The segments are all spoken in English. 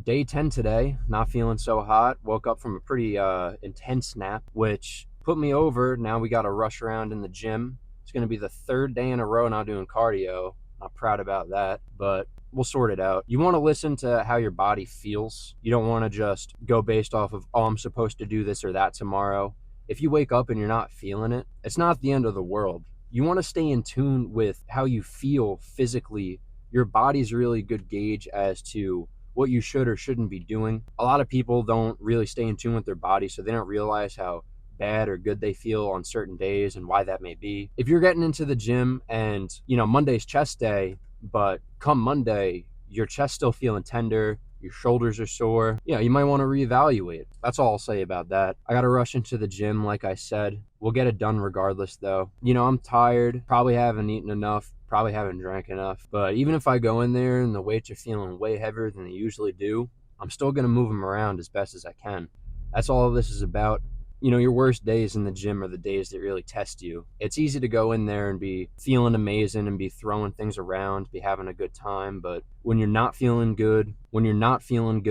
day 10 today, not feeling so hot. Woke up from a pretty intense nap, which put me over. Now we got to rush around in the gym. It's going to be the third day in a row not doing cardio. Not proud about that, but we'll sort it out. You want to listen to how your body feels. You don't want to just go based off of, oh, I'm supposed to do this or that tomorrow. If you wake up and you're not feeling it, it's not the end of the world. You want to stay in tune with how you feel physically. Your body's a really good gauge as to what you should or shouldn't be doing. A lot of people don't really stay in tune with their body, so they don't realize how bad or good they feel on certain days and why that may be. If you're getting into the gym and, Monday's chest day, but come Monday, your chest's still feeling tender, your shoulders are sore, you might want to reevaluate. That's all I'll say about that. I got to rush into the gym, like I said. We'll get it done regardless, though. I'm tired, probably haven't eaten enough, probably haven't drank enough. But even if I go in there and the weights are feeling way heavier than they usually do, I'm still going to move them around as best as I can. That's all this is about. Your worst days in the gym are the days that really test you. It's easy to go in there and be feeling amazing and be throwing things around, be having a good time. But when you're not feeling good, when you're not feeling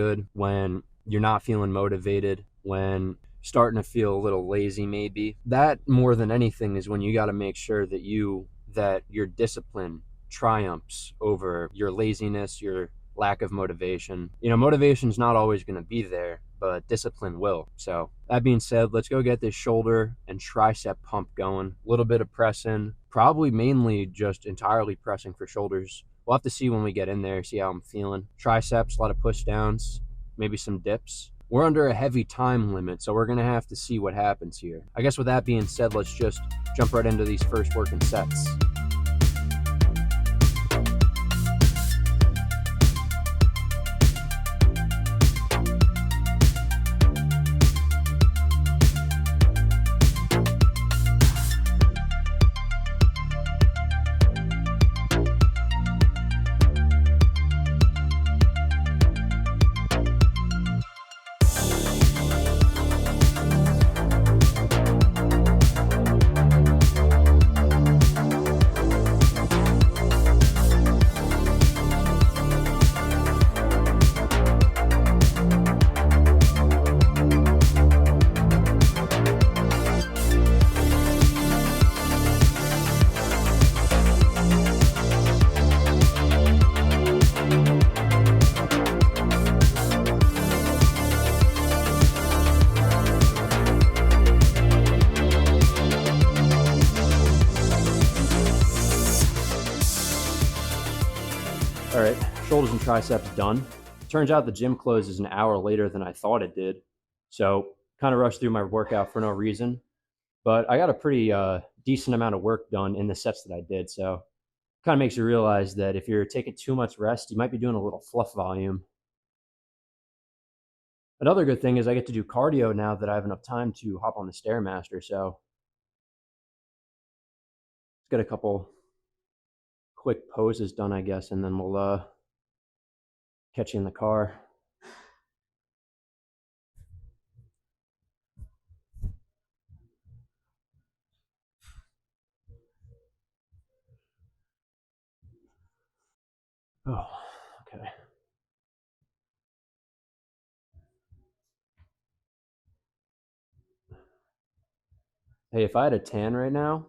motivated, when starting to feel a little lazy maybe, that more than anything is when you got to make sure that your discipline triumphs over your laziness, your lack of motivation. Motivation's not always going to be there, but discipline will. So that being said, let's go get this shoulder and tricep pump going. A little bit of pressing, probably mainly just entirely pressing for shoulders. We'll have to see when we get in there, see how I'm feeling. Triceps, a lot of push downs, maybe some dips. We're under a heavy time limit, so we're going to have to see what happens here. I guess with that being said, let's just jump right into these first working sets. All right, shoulders and triceps done. Turns out the gym closes an hour later than I thought it did. So kind of rushed through my workout for no reason. But I got a pretty decent amount of work done in the sets that I did. So kind of makes you realize that if you're taking too much rest, you might be doing a little fluff volume. Another good thing is I get to do cardio now that I have enough time to hop on the Stairmaster. So let's get a couple quick poses done, I guess, and then we'll catch you in the car. Oh, okay. Hey, if I had a tan right now,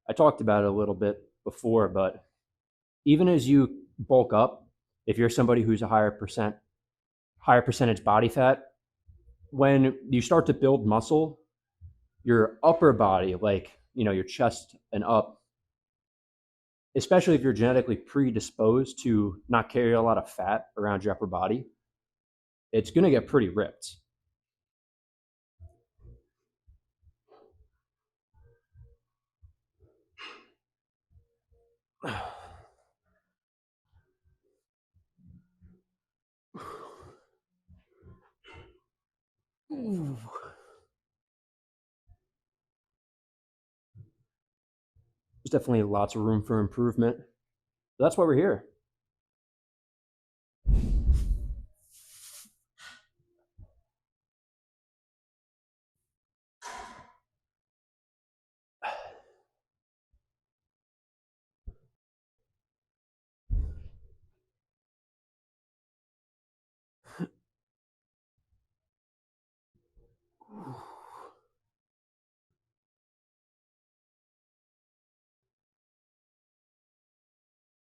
I talked about it a little bit before, but even as you bulk up, if you're somebody who's a higher percentage body fat, when you start to build muscle, your upper body, like, your chest and up, especially if you're genetically predisposed to not carry a lot of fat around your upper body, it's going to get pretty ripped. There's definitely lots of room for improvement. But that's why we're here.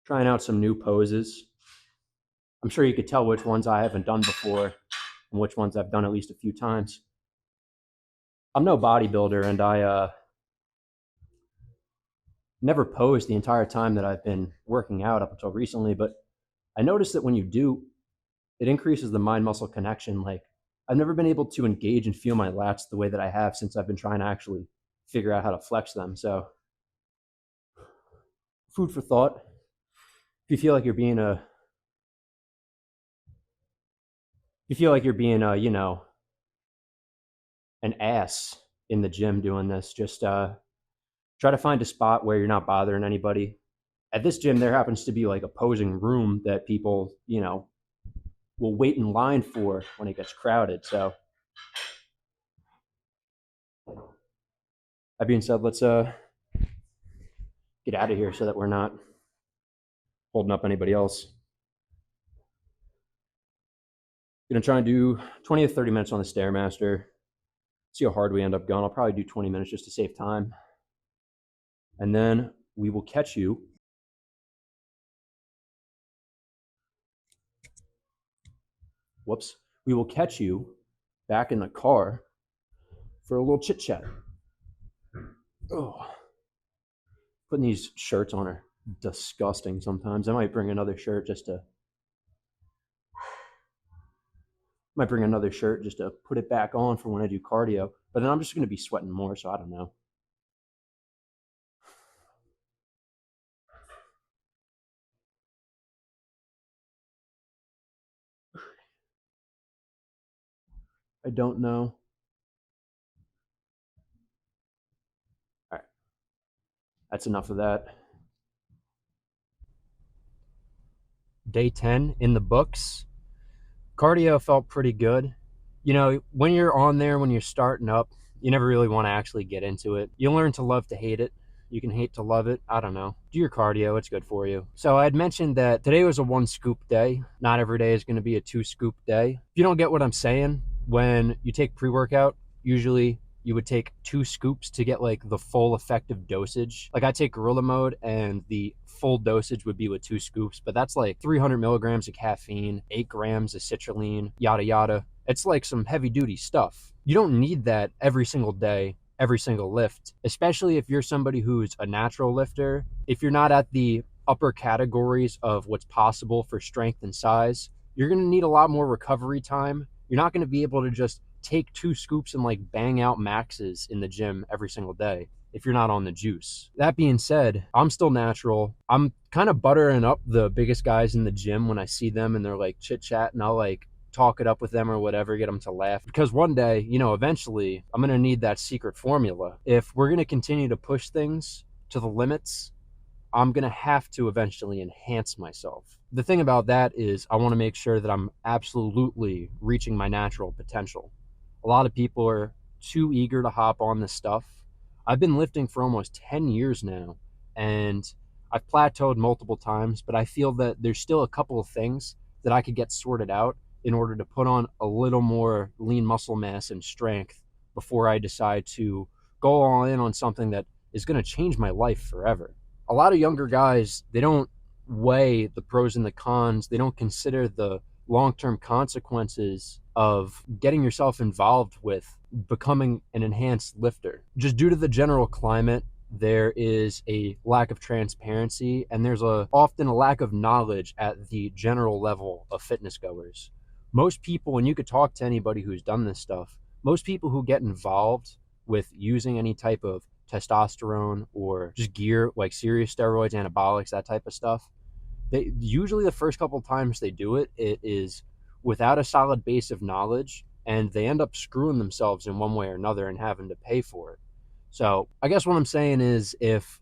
Trying out some new poses. I'm sure you could tell which ones I haven't done before and which ones I've done at least a few times. I'm no bodybuilder, and I never posed the entire time that I've been working out up until recently, but I noticed that when you do, it increases the mind muscle connection. Like, I've never been able to engage and feel my lats the way that I have since I've been trying to actually figure out how to flex them. So, food for thought. If you feel like you're being a, you feel like you're being a, an ass in the gym doing this, just try to find a spot where you're not bothering anybody. At this gym, there happens to be like a posing room that people, will wait in line for when it gets crowded. So, that being said, let's get out of here so that we're not holding up anybody else. Gonna try and do 20 to 30 minutes on the Stairmaster. See how hard we end up going. I'll probably do 20 minutes just to save time. And then we will catch you. Whoops. We will catch you back in the car for a little chit chat. Oh, putting these shirts on are disgusting sometimes. I might bring another shirt just to put it back on for when I do cardio. But then I'm just going to be sweating more, so I don't know. I don't know. All right, that's enough of that. Day 10 in the books. Cardio felt pretty good. When you're on there, when you're starting up, you never really want to actually get into it. You learn to love to hate it. You can hate to love it. I don't know. Do your cardio. It's good for you. So I had mentioned that today was a 1 scoop day. Not every day is going to be a 2 scoop day. If you don't get what I'm saying, when you take pre-workout, usually you would take 2 scoops to get like the full effective dosage. Like, I take gorilla mode and the full dosage would be with 2 scoops, but that's like 300 milligrams of caffeine, 8 grams of citrulline, yada yada. It's like some heavy duty stuff. You don't need that every single day, every single lift, especially if you're somebody who's a natural lifter. If you're not at the upper categories of what's possible for strength and size, you're going to need a lot more recovery time. You're not going to be able to just take 2 scoops and like bang out maxes in the gym every single day if you're not on the juice. That being said, I'm still natural. I'm kind of buttering up the biggest guys in the gym when I see them and they're like chit chat, and I'll like talk it up with them or whatever, get them to laugh. Because one day, eventually I'm going to need that secret formula. If we're going to continue to push things to the limits, I'm going to have to eventually enhance myself. The thing about that is I want to make sure that I'm absolutely reaching my natural potential. A lot of people are too eager to hop on this stuff. I've been lifting for almost 10 years now, and I've plateaued multiple times, but I feel that there's still a couple of things that I could get sorted out in order to put on a little more lean muscle mass and strength before I decide to go all in on something that is going to change my life forever. A lot of younger guys, they don't weigh the pros and the cons. They don't consider the long-term consequences of getting yourself involved with becoming an enhanced lifter. Just due to the general climate, there is a lack of transparency, and there's often a lack of knowledge at the general level of fitness goers. Most people, and you could talk to anybody who's done this stuff, most people who get involved with using any type of testosterone or just gear, like serious steroids, anabolics, that type of stuff, they usually, the first couple of times they do it, it is without a solid base of knowledge, and they end up screwing themselves in one way or another and having to pay for it. So I guess what I'm saying is, if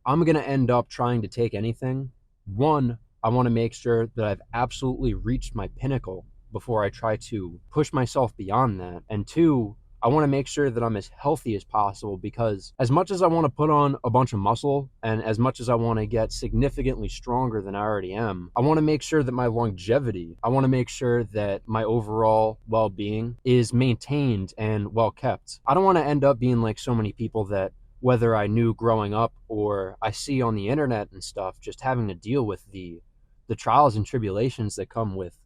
I'm going to end up trying to take anything, one, I want to make sure that I've absolutely reached my pinnacle before I try to push myself beyond that. And two, I want to make sure that I'm as healthy as possible, because as much as I want to put on a bunch of muscle and as much as I want to get significantly stronger than I already am, I want to make sure that my longevity, I want to make sure that my overall well-being is maintained and well kept. I don't want to end up being like so many people that, whether I knew growing up or I see on the internet and stuff, just having to deal with the trials and tribulations that come with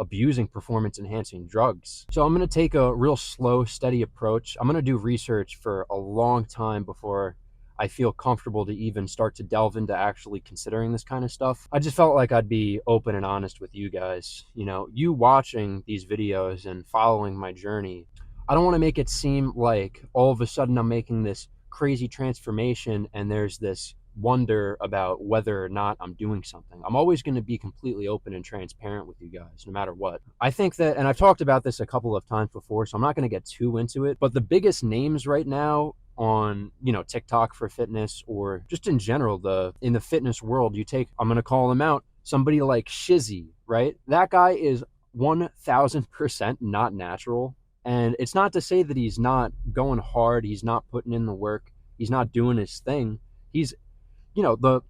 abusing performance enhancing drugs. So I'm going to take a real slow, steady approach. I'm going to do research for a long time before I feel comfortable to even start to delve into actually considering this kind of stuff. I just felt like I'd be open and honest with you guys. You know, you watching these videos and following my journey, I don't want to make it seem like all of a sudden I'm making this crazy transformation and there's this wonder about whether or not I'm doing something. I'm always going to be completely open and transparent with you guys, no matter what. I think that, and I've talked about this a couple of times before, so I'm not going to get too into it, but the biggest names right now on, you know, TikTok for fitness, or just in general, in the fitness world, you take, I'm going to call him out, somebody like Shizzy, right? That guy is 1000% not natural. And it's not to say that he's not going hard, he's not putting in the work, he's not doing his thing. He's, you know,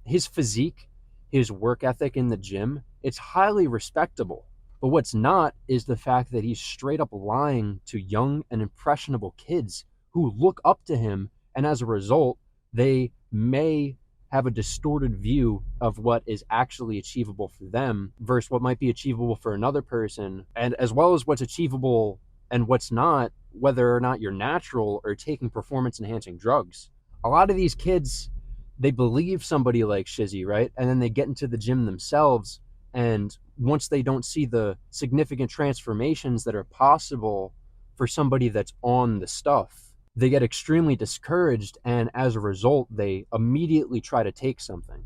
his physique, his work ethic in the gym, it's highly respectable. But what's not is the fact that he's straight up lying to young and impressionable kids who look up to him, and as a result, they may have a distorted view of what is actually achievable for them versus what might be achievable for another person, and as well as what's achievable and what's not, whether or not you're natural or taking performance enhancing drugs. A lot of these kids, they believe somebody like Shizzy, right? And then they get into the gym themselves, and once they don't see the significant transformations that are possible for somebody that's on the stuff, they get extremely discouraged, and as a result, they immediately try to take something.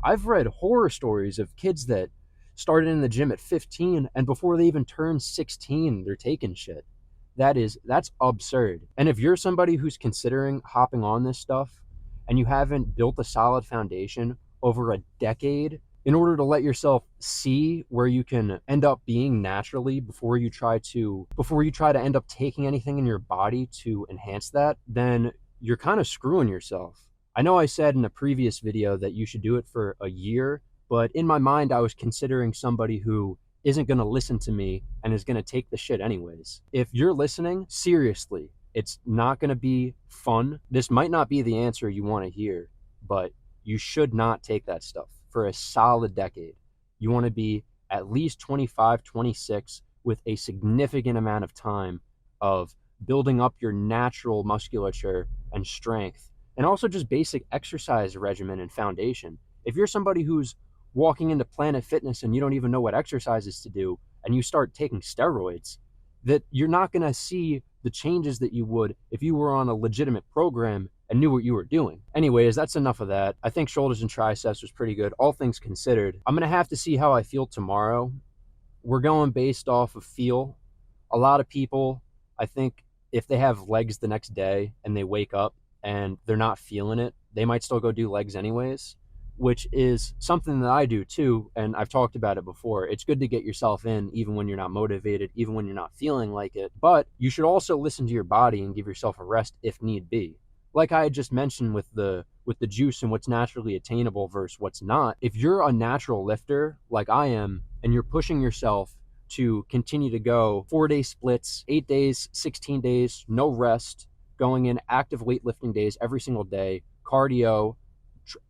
I've read horror stories of kids that started in the gym at 15, and before they even turned 16, they're taking shit. That's absurd. And if you're somebody who's considering hopping on this stuff and you haven't built a solid foundation over a decade in order to let yourself see where you can end up being naturally before you try to end up taking anything in your body to enhance that, then you're kind of screwing yourself. I know I said in a previous video that you should do it for a year, but in my mind, I was considering somebody who isn't going to listen to me and is going to take the shit anyways. If you're listening, seriously, it's not going to be fun. This might not be the answer you want to hear, but you should not take that stuff for a solid decade. You want to be at least 25, 26 with a significant amount of time of building up your natural musculature and strength, and also just basic exercise regimen and foundation. If you're somebody who's walking into Planet Fitness and you don't even know what exercises to do, and you start taking steroids, that you're not going to see the changes that you would if you were on a legitimate program and knew what you were doing. Anyways, that's enough of that. I think shoulders and triceps was pretty good, all things considered. I'm going to have to see how I feel tomorrow. We're going based off of feel. A lot of people, I think, if they have legs the next day and they wake up and they're not feeling it, they might still go do legs anyways, which is something that I do too, and I've talked about it before. It's good to get yourself in even when you're not motivated, even when you're not feeling like it, but you should also listen to your body and give yourself a rest if need be. Like I had just mentioned with the juice and what's naturally attainable versus what's not, if you're a natural lifter like I am and you're pushing yourself to continue to go 4-day splits, 8 days, 16 days, no rest, going in active weightlifting days every single day, cardio,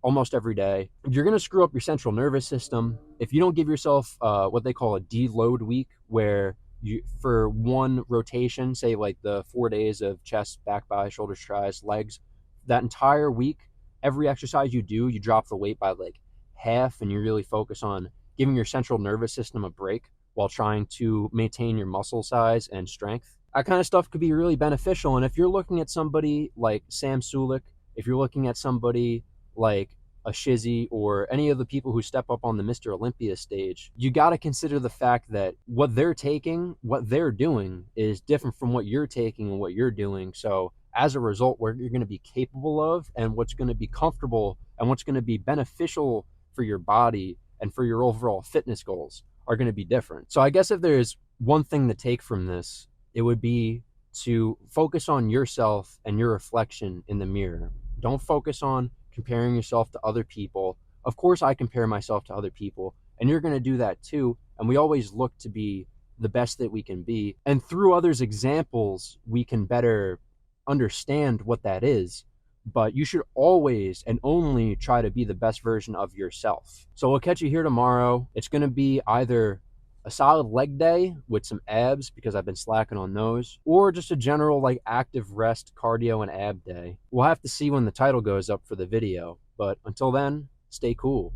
almost every day, you're going to screw up your central nervous system. If you don't give yourself what they call a deload week, where you, for one rotation, say like the 4 days of chest, back, bi, shoulders, tris, legs, that entire week, every exercise you do, you drop the weight by like half, and you really focus on giving your central nervous system a break while trying to maintain your muscle size and strength. That kind of stuff could be really beneficial. And if you're looking at somebody like Sam Sulek, if you're looking at somebody like a Shizzy or any of the people who step up on the Mr. Olympia stage, you got to consider the fact that what they're taking, what they're doing is different from what you're taking and what you're doing. So as a result, what you're going to be capable of and what's going to be comfortable and what's going to be beneficial for your body and for your overall fitness goals are going to be different. So I guess if there's one thing to take from this, it would be to focus on yourself and your reflection in the mirror. Don't focus on comparing yourself to other people. Of course, I compare myself to other people, and you're going to do that too. And we always look to be the best that we can be. And through others' examples, we can better understand what that is. But you should always and only try to be the best version of yourself. So we'll catch you here tomorrow. It's going to be either a solid leg day with some abs because I've been slacking on those, or just a general like active rest, cardio, and ab day. We'll have to see when the title goes up for the video. But until then, stay cool.